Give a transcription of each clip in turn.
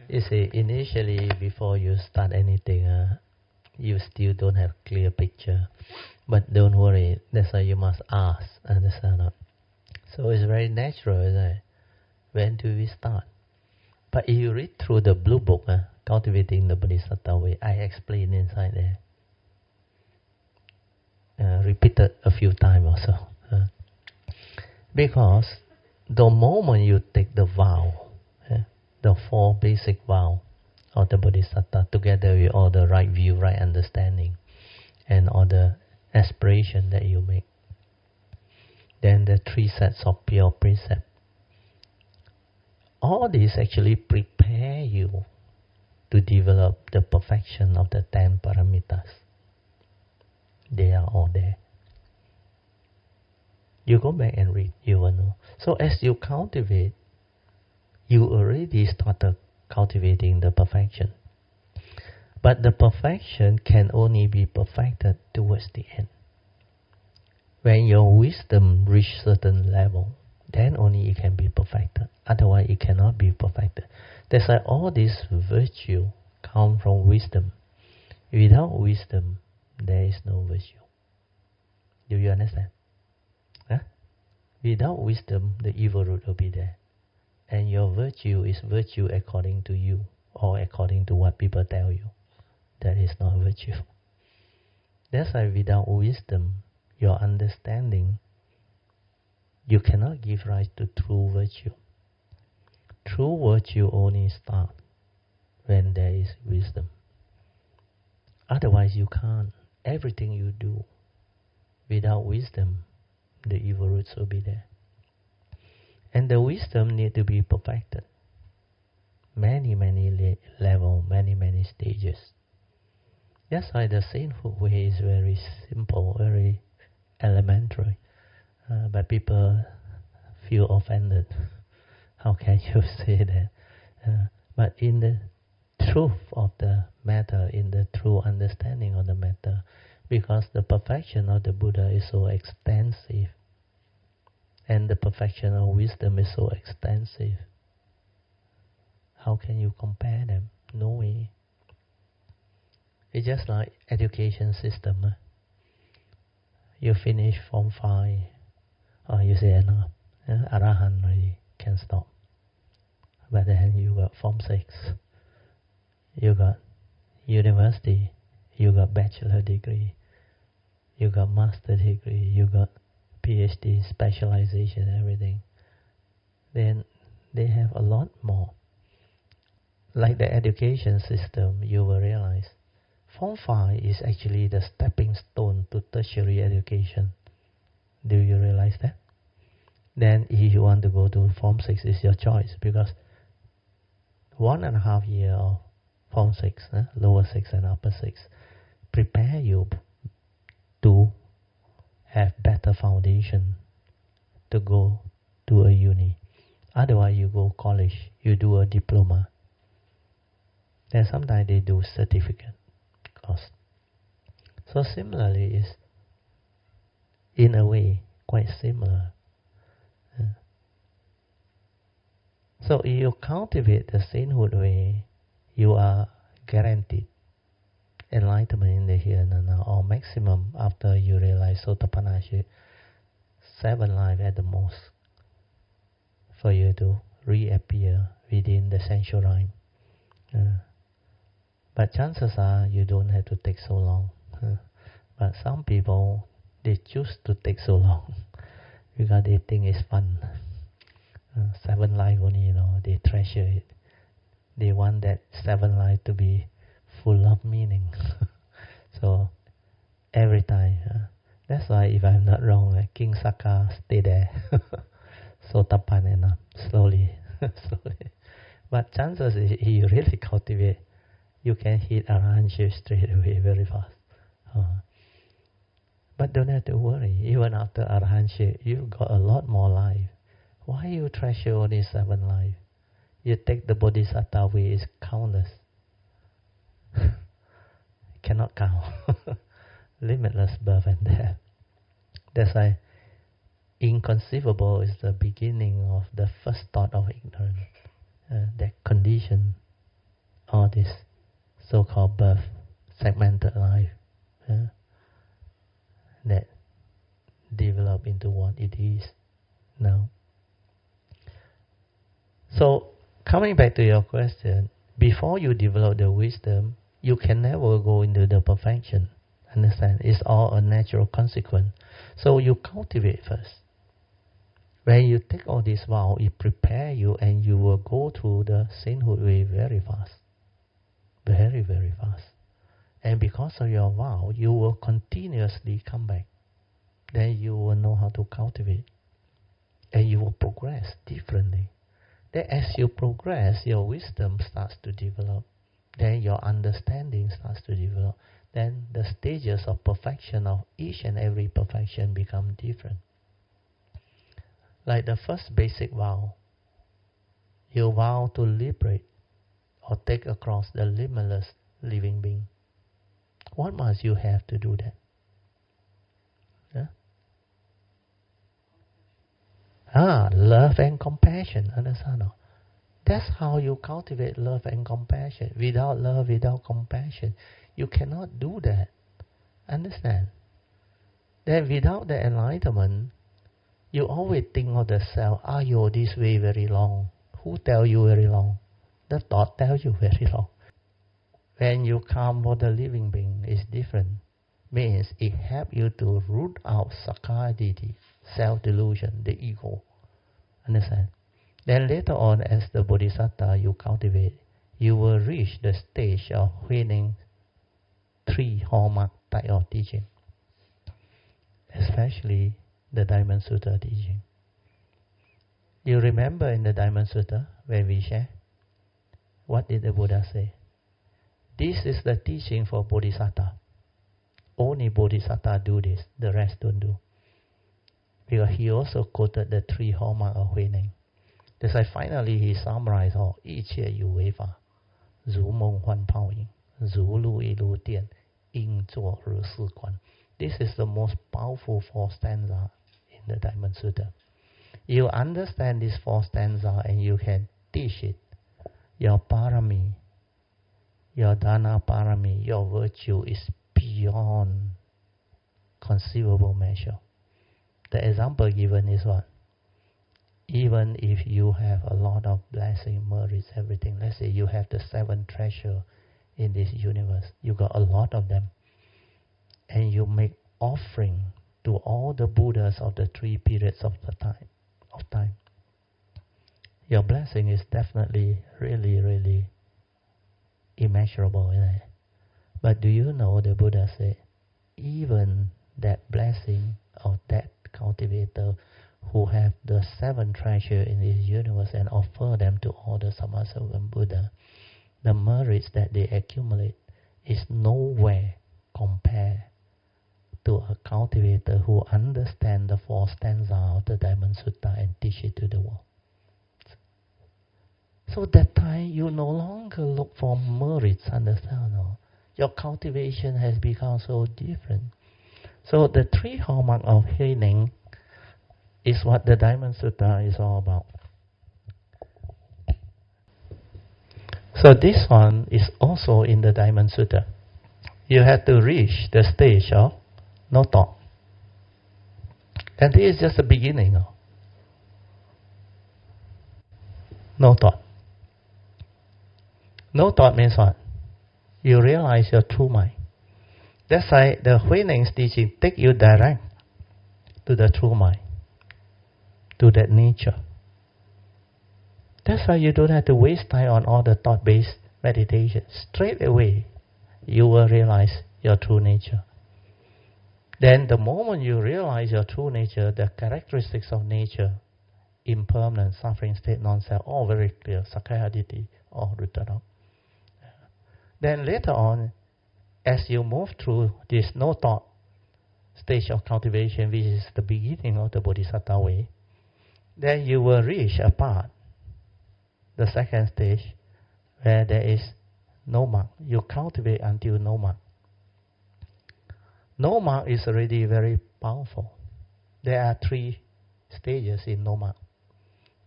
You see, initially, before you start anything, you still don't have clear picture. But don't worry, that's why you must ask, understand? So it's very natural, isn't it? When do we start? But if you read through the blue book, Cultivating the Bodhisatta Way, I explain inside there. Repeated a few times also. Because the moment you take the vow, the 4 basic vows of the Bodhisatta, together with all the right view, right understanding, and all the aspiration that you make, then the 3 sets of pure precept. All this actually prepare you to develop the perfection of the 10 Paramitas. They are all there. You go back and read, you will know. So as you cultivate, you already started cultivating the perfection. But the perfection can only be perfected towards the end. When your wisdom reaches certain level, then only it can be perfected. Otherwise, it cannot be perfected. That's why all this virtue come from wisdom. Without wisdom, there is no virtue. Do you understand? Without wisdom, the evil root will be there. And your virtue is virtue according to you, or according to what people tell you. That is not virtue. That's why without wisdom, your understanding, you cannot give rise to true virtue. True virtue only starts when there is wisdom. Otherwise you can't. Everything you do without wisdom, the evil roots will be there. And the wisdom need to be perfected. Many levels, many stages. That's why the sainthood way is very simple, very elementary. But people feel offended. How can you say that? But in the truth of the matter, in the true understanding of the matter, because the perfection of the Buddha is so extensive, and the perfection of wisdom is so extensive, how can you compare them? No way. It's just like education system. You finish Form 5, or you say enough, Arahant already can stop. But then you got Form 6, you got university, you got bachelor degree, you got master degree, you got PhD, specialization, everything. Then they have a lot more. Like the education system, you will realize Form 5 is actually the stepping stone to tertiary education. Do you realize that? Then if you want to go to Form 6, it's your choice, because 1.5 years of Form 6, lower 6 and upper 6, prepare you to have better foundation to go to a uni. Otherwise you go college, you do a diploma. Then sometimes they do certificate course. So similarly, is in a way quite similar. So if you cultivate the sainthood way, you are guaranteed enlightenment in the here and now, or maximum after you realize Sotapanna, 7 lives at the most, for you to reappear within the sensual rhyme. But chances are you don't have to take so long. But some people, they choose to take so long because they think it's fun. 7 lives only, they treasure it. They want that 7 lives to be full of meaning. So every time, that's why if I'm not wrong, King Saka stay there. Sotapanna, slowly. But chances is, if you really cultivate, you can hit Arahantship straight away very fast. But don't have to worry. Even after Arahantship, you got a lot more life. Why you treasure only 7 lives? You take the Bodhisatta way, is countless. Cannot count. Limitless birth and death. That's why inconceivable is the beginning of the first thought of ignorance. That condition all this so-called birth, segmented life, that develop into what it is now. So, coming back to your question, before you develop the wisdom, you can never go into the perfection. Understand? It's all a natural consequence. So you cultivate first. When you take all this vow, it prepares you, and you will go through the sainthood way very fast. Very, very fast. And because of your vow, you will continuously come back. Then you will know how to cultivate. And you will progress differently. Then as you progress, your wisdom starts to develop. Then your understanding starts to develop. Then the stages of perfection of each and every perfection become different. Like the first basic vow, you vow to liberate or take across the limitless living being. What must you have to do that? Love and compassion. Understand? No? That's how you cultivate love and compassion. Without love, without compassion, you cannot do that. Understand? Then without the enlightenment, you always think of the self. This way very long. Who tell you very long? The thought tells you very long. When you come for the living being, it's different. Means it helps you to root out sakkaya, self-delusion, the ego. Understand? Then later on, as the Bodhisatta you cultivate, you will reach the stage of winning 3 hallmark type of teaching. Especially the Diamond Sutta teaching. You remember in the Diamond Sutta, when we share, what did the Buddha say? This is the teaching for Bodhisatta. Only Bodhisatta do this, the rest don't do. Because he also quoted the 3 hallmark of winning. That's why finally he summarized all. 一切有为法，如梦幻泡影，如露亦如电，应作如是观. This is the most powerful 4 stanza in the Diamond Sutta. You understand this 4 stanza and you can teach it. Your parami, your dana parami, your virtue is beyond conceivable measure. The example given is what? Even if you have a lot of blessing, merits, everything. Let's say you have the 7 treasures in this universe. You got a lot of them. And you make offering to all the Buddhas of the 3 periods of time. Your blessing is definitely really, really immeasurable, isn't it? But do you know the Buddha said, even that blessing of that cultivator who have the 7 treasures in this universe and offer them to all the Sammasambuddha Buddha, the merits that they accumulate is nowhere compared to a cultivator who understands the 4 stanzas of the Diamond Sutta and teach it to the world. So that time you no longer look for merits, understand? No? Your cultivation has become so different. So the 3 hallmarks of healing is what the Diamond Sutta is all about. So this one is also in the Diamond Sutta. You have to reach the stage of no thought. And this is just the beginning. No thought. No thought means what? You realize your true mind. That's why the Huineng's teaching take you direct to the true mind, to that nature. That's why you don't have to waste time on all the thought-based meditation. Straight away, you will realize your true nature. Then the moment you realize your true nature, the characteristics of nature, impermanent, suffering, state, non-self, all very clear, sakkaya ditthi, all written out. Then later on, as you move through this no-thought stage of cultivation, which is the beginning of the Bodhisatta way, then you will reach a part, the second stage, where there is no mark. You cultivate until no mark. No mark is already very powerful. There are 3 stages in no mark.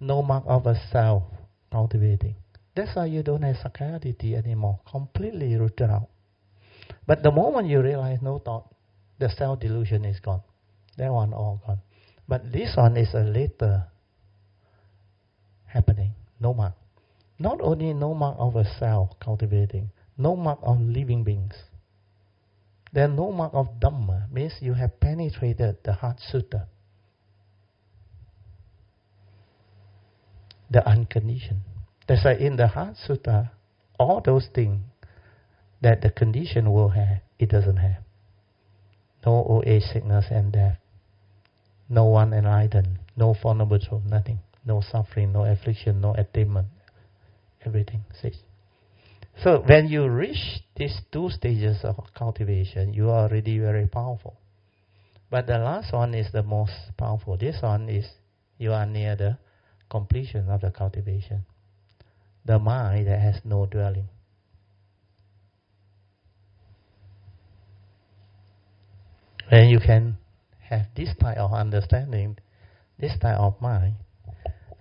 No mark of a self cultivating. That's why you don't have sakkayaditthi anymore. Completely rooted out. But the moment you realize no thought, the self-delusion is gone. That one all gone. But this one is a later happening. No mark. Not only no mark of a self cultivating, no mark of living beings. Then no mark of Dhamma means you have penetrated the heart sutta, the unconditioned. That's why in the heart sutta, all those things that the conditioned world have, it doesn't have. No old age, sickness and death. No one enlightened. No Four Noble Truths, nothing. No suffering, no affliction, no attainment. Everything. See? So when you reach these two stages of cultivation, you are already very powerful. But the last one is the most powerful. This one is you are near the completion of the cultivation. The mind that has no dwelling. When you can have this type of understanding, this type of mind,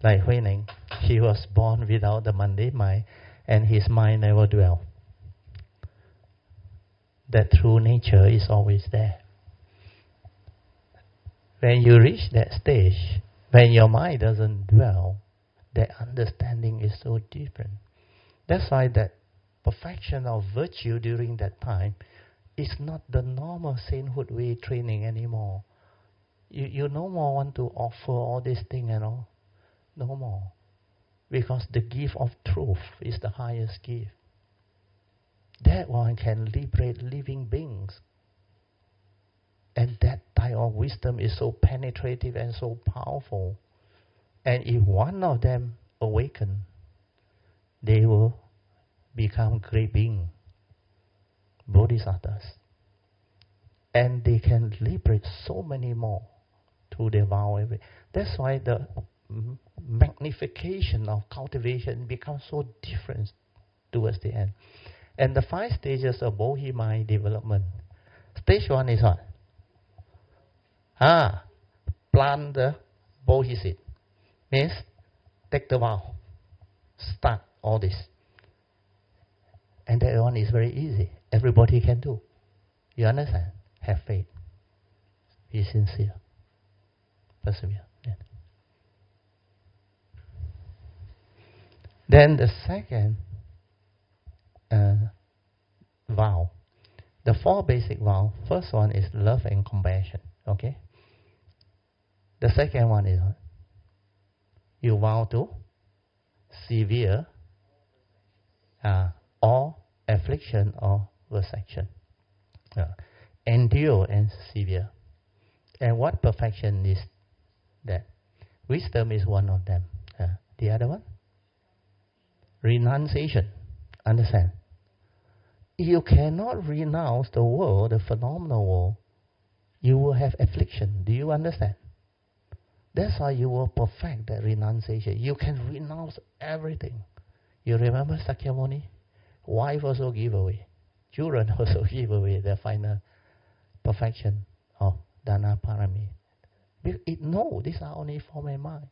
like Huineng, he was born without the mundane mind, and his mind never dwell. That true nature is always there. When you reach that stage, when your mind doesn't dwell, that understanding is so different. That's why that perfection of virtue during that time is not the normal sainthood way training anymore. You no more want to offer all these things and all. No more. Because the gift of truth is the highest gift. That one can liberate living beings. And that type of wisdom is so penetrative and so powerful. And if one of them awaken, they will become great beings, bodhisattvas. And they can liberate so many more through their vow. That's why the magnification of cultivation becomes so different towards the end. And the 5 stages of Bodhi mind development. Stage 1 is what? Plant the Bodhi seed. Means take the vow. Start all this. And that one is very easy. Everybody can do. You understand? Have faith. Be sincere. Persevere. Yeah. Then the second vow. The 4 basic vows. First one is love and compassion. Okay? The second one is what? You vow to severe or affliction or vexation. Endure and severe. And what perfection is that? Wisdom is one of them. The other one? Renunciation. Understand? You cannot renounce the world, the phenomenal world. You will have affliction. Do you understand? That's how you will perfect that renunciation. You can renounce everything. You remember Sakyamuni? Wife also give away. Children also give away their final perfection of Dana Parami. No, these are only for my mind.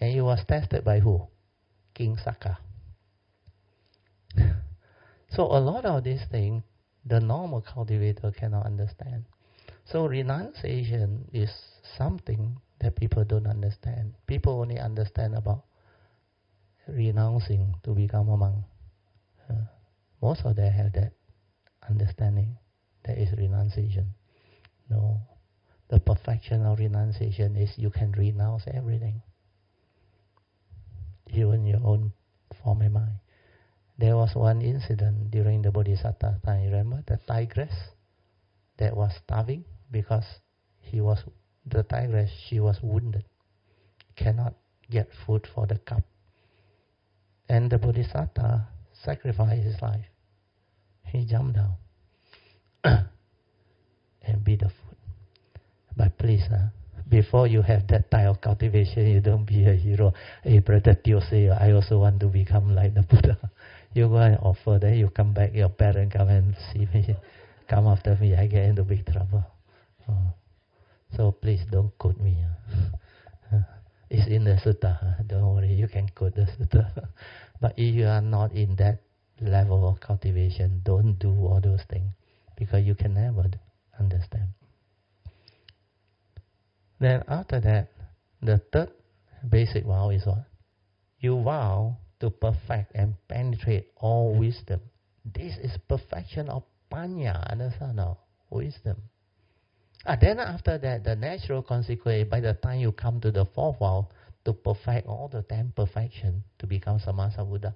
And he was tested by who? King Saka. So a lot of these things, the normal cultivator cannot understand. So renunciation is something that people don't understand. People only understand about renouncing to become a monk. Most of them have that understanding. That is renunciation. No. The perfection of renunciation is you can renounce everything. Even your own form of mind. There was one incident during the Bodhisattva time. Remember the tigress that was starving because the tigress, she was wounded, cannot get food for the cup. And the Bodhisattva sacrificed his life. He jumped down and beat the food. But please, before you have that type of cultivation, you don't be a hero. Hey, brother Teo say, I also want to become like the Buddha. You go and offer, then you come back, your parents come and see me, come after me, I get into big trouble. So please don't quote me. It's in the sutta. Don't worry, you can quote the sutta. But if you are not in that level of cultivation, don't do all those things, because you can never understand. Then after that, the third basic vow is what? You vow to perfect and penetrate all wisdom. This is perfection of panya, understand now? Wisdom. Then after that, the natural consequence, by the time you come to the fourth vow, to perfect all the 10 perfection, to become Sammasambuddha,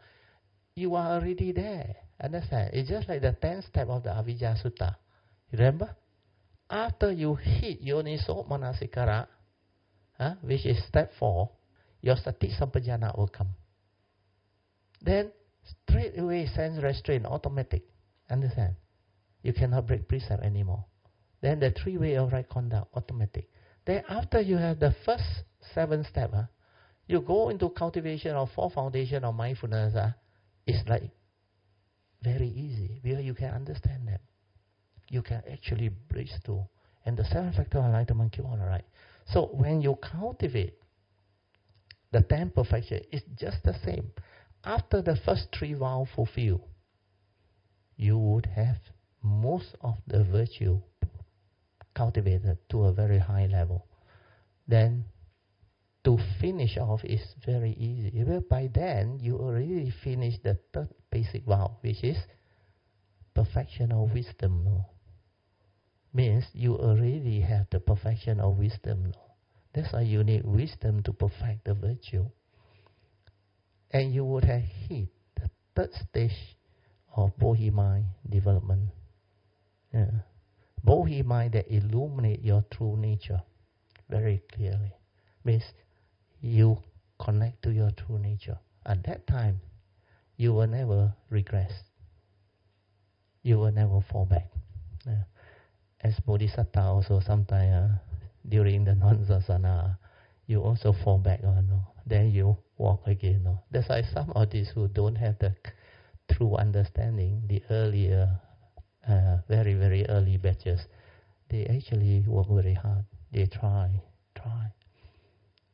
you are already there. Understand? It's just like the 10th step of the Avijja Sutta. Remember? After you hit Yoniso Manasikara, which is step 4, your Sati Sampajana will come. Then straight away sense restraint, automatic. Understand? You cannot break precept anymore. Then the 3 way of right conduct, automatic. Then after you have the first 7 steps, you go into cultivation of 4 foundation of mindfulness. It's like very easy, because you can understand them. You can actually bridge through. And the 7 factor of enlightenment keep on right. So when you cultivate the 10 perfection, it's just the same. After the first 3 vows fulfilled, you would have most of the virtue cultivated to a very high level. Then to finish off is very easy. Well, by then you already finished the third basic vow, which is perfection of wisdom. No? Means you already have the perfection of wisdom. No? That's why you need wisdom to perfect the virtue. And you would have hit the third stage of Bodhi mind development. Bodhi mind that illuminate your true nature very clearly. Means you connect to your true nature. At that time, you will never regress. You will never fall back. As Bodhisatta also sometimes during the non-sasana, you also fall back. Then you walk again. That's why some of these who don't have the true understanding, the earlier, very, very early batches, they actually work very hard. They try.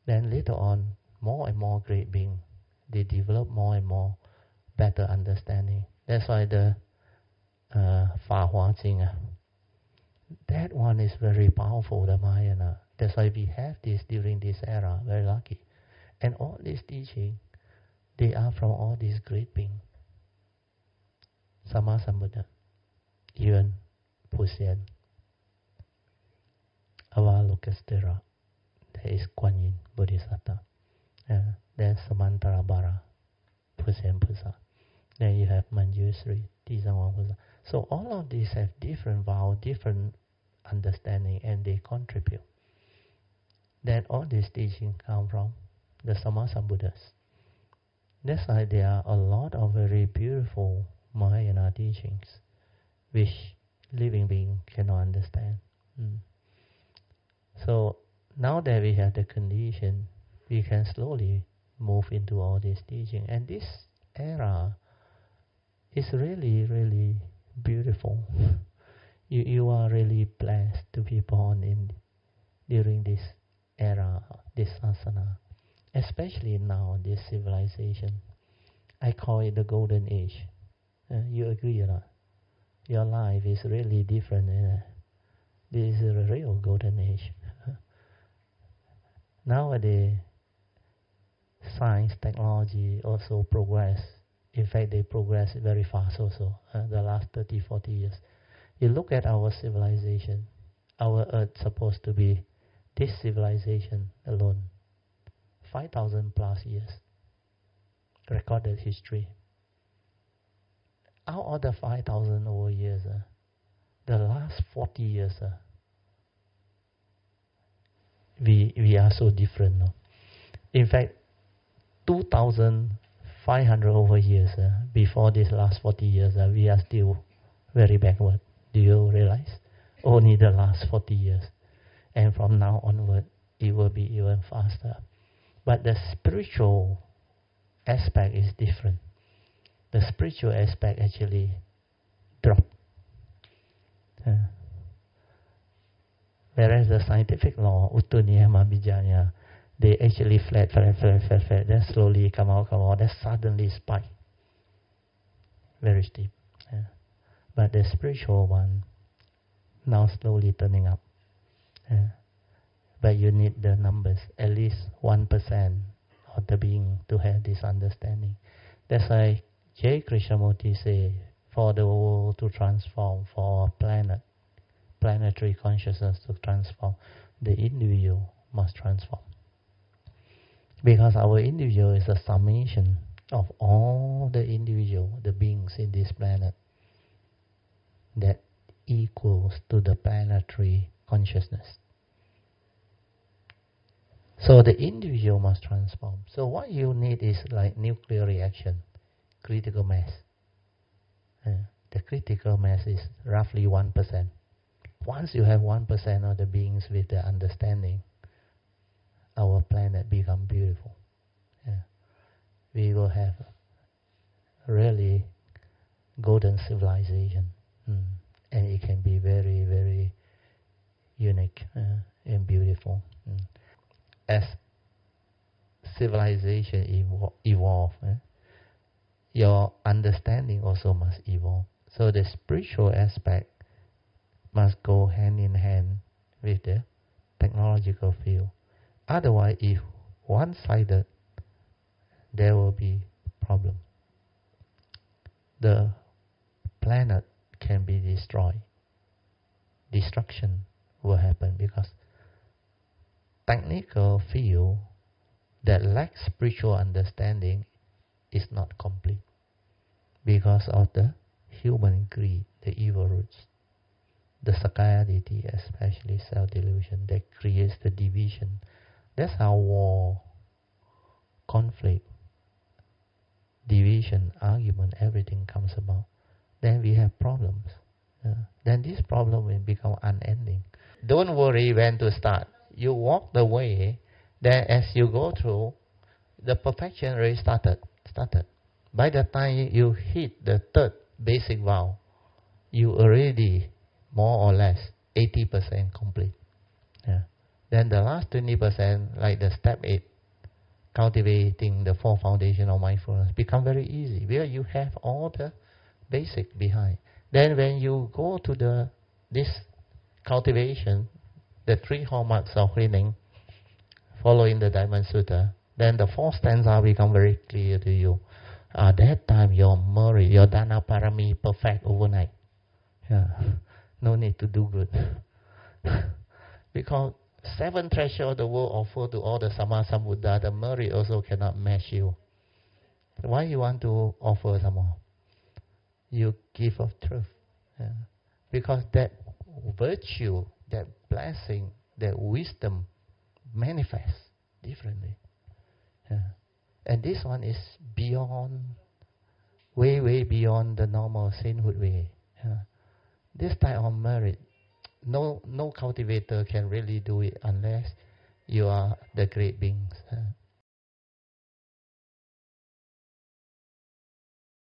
Then later on, more and more great beings, they develop more and more better understanding. That's why the Fa Hua Jing, that one is very powerful, the Mahayana. That's why we have this during this era, very lucky. And all these teaching, they are from all these great beings. Sammasambuddha, even Pusen, Avalokiteshvara, there is Kuan Yin Bodhisatta, there's Samantarabhara, Pusen Pusa. Then you have Manjushri, Tisangwang Pusa. So all of these have different vows, different understanding, and they contribute. Then all these teachings come from the Sammasambuddhas. That's why there are a lot of very beautiful Mahayana teachings which living being cannot understand. So now that we have the condition, we can slowly move into all this teaching. And this era is really, really beautiful. You are really blessed to be born during this era, this asana, especially now, this civilization. I call it the golden age. You agree or not? Your life is really different. This is a real golden age. Nowadays, science, technology also progress. In fact, they progress very fast also, the last 30, 40 years. You look at our civilization, our earth supposed to be, this civilization alone, 5,000 plus years, recorded history. Out of the 5,000 over years, the last 40 years, we are so different. No? In fact, 2,500 over years before this last 40 years, we are still very backward. Do you realize? Only the last 40 years. And from now onward, it will be even faster. But the spiritual aspect is different. The spiritual aspect actually dropped. Whereas the scientific law, Uttu Niyama Bijaya, They actually flat, then slowly come out, then suddenly spike. Very steep. Yeah. But the spiritual one, now slowly turning up. Yeah. But you need the numbers, at least 1% of the being to have this understanding. That's why J. Krishnamurti say, for the world to transform, for planetary consciousness to transform, the individual must transform. Because our individual is a summation of all the the beings in this planet that equals to the planetary consciousness. So the individual must transform. So what you need is like nuclear reaction, critical mass. The critical mass is roughly 1%. Once you have 1% of the beings with the understanding, our planet become beautiful. We will have really golden civilization, and it can be very, very unique and beautiful. As civilization evolve, your understanding also must evolve. So the spiritual aspect must go hand in hand with the technological field. Otherwise, if one-sided, there will be problem. The planet can be destroyed. Destruction will happen because technical field that lacks spiritual understanding is not complete because of the human greed, the evil roots, the sakayaditi, especially self-delusion, that creates the division. That's how war, conflict, division, argument, everything comes about. Then we have problems. Then this problem will become unending. Don't worry when to start. You walk the way, then as you go through, the perfection already started. By the time you hit the third basic vow, you already more or less 80% complete. Then the last 20%, like the step 8, cultivating the 4 foundation of mindfulness, become very easy because you have all the basic behind. Then when you go to this cultivation, the 3 hallmarks of healing, following the Diamond Sutta, then the 4 stanza become very clear to you. At that time, your merit, your dana parami, perfect overnight. No need to do good. Because 7 treasures of the world offered to all the Sama Sambuddha, the merit also cannot match you. Why you want to offer some more? You give of truth. Because that virtue, that blessing, that wisdom manifests differently. And this one is beyond, way beyond the normal sainthood way. This type of merit, no cultivator can really do it unless you are the great beings.